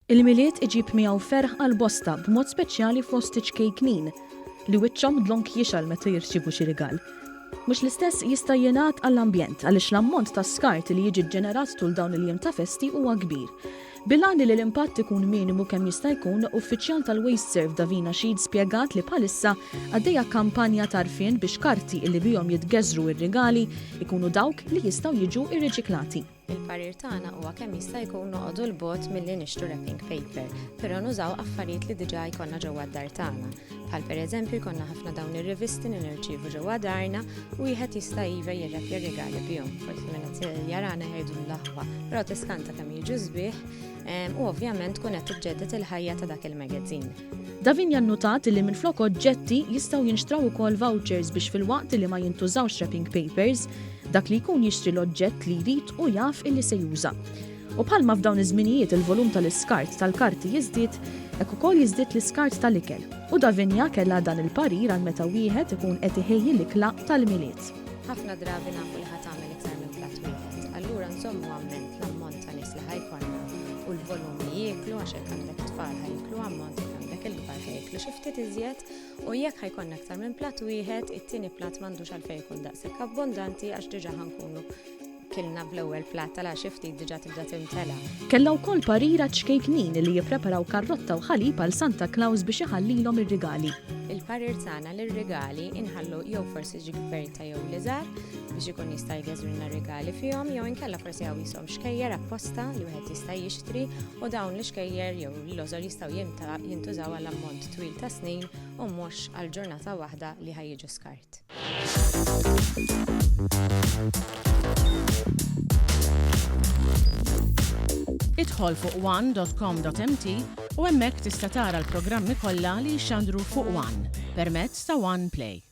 Il-Milied iġib miegħu ferħ għall-bosta b'mod speċjali fost iċ-ċkejknin li wiċċhom dlonk jixal meta jirċievu xi rigal. Mhux l-istess jista' jingħad għall-ambjent għaliex l-ammont ta' skart li jiġi ġġenerat tul dawn il-jiem ta' festi huwa kbir. Bil-għan li l-impatt ikun minimu kemm jista' jkun, uffiċjal tal-Wasteserv Davina Shead spjegat li bħalissa għaddejja kampanja tarfien biex karti li bihom jitgeżwru R-Rigali ikunu dawk li jistgħu jiġu irriċiklati. Il-parir tagħna huwa kemm jista' jkun noqogħdu l-bot milli nixtru wrapping paper, però nużaw affarijiet li diġà jkollna ġewwa d-dar tagħna. Bħal pereżempju jkollna ħafna dawn ir-rivisti li nirċievu ġewwa darna u wieħed jista' iva jirrappja r-rigali bihom. Forsi minn qed jarana jgħidu l-aħwa, però tiskanta kemm jiġu sbieħ u ovvjament tkun qed tiġġedded il-ħajja ta' dak il-magazzin. Davin jannutat li minflok oġġetti jistgħu jinxtraw ukoll vouchers biex filwaqt li ma jintużawx wrapping papers, dak li jkun jixtri l-oġġett li jrid u jaf illi se juża. U bħalma f'dawn iż-żminijiet il-volum tal-iskart tal-karti jiżdied, hekk ukoll jiżdied l-iskart tal-ikel. U Davinja kellha dan il-parir għal meta wieħed ikun qed iħejji l-ikla tal-Milied. Ħafna drabi nafu li ħadd tagħmel iktar minn platt wieħed, allura nsommu amment l-ammont ta' nies li ħajkollna u l-volum li jieklu għax hekk għandek tfal ħajklu ammont għandek il-kbar ħajklu xi ftit iżjed u jekk ħajkonna aktar minn platt wieħed, it-tieni platt m'għandux għalfejn jkun daqshekk abbondanti għax diġà ħankunu kilna bl-ewwel platt għal xi ftit diġà tibda timtela. Kellha wkoll parira ċkejknin li jippreparaw karrotta u ħalib għal Santa Claus biex iħallilhom ir-rigali. Il-parir tagħna lir-rigali inħallu jew forsi ġi gverta jew liżar biex ikun jista' jgeżwrilna r-rigali fihom jew inkella forsi hawn xkejjer apposta li wieħed jista' jixtri u dawn l-xkejjer jew l-għożol jistgħu jintużaw għal ammont twil ta' snin u mhux għal ġurnata waħda li ħajjiġu skart. Idħol fuq one.com.mt u hemmhekk tista' tara l-programmi kollha li jxandru fuq One permezz ta' One Play.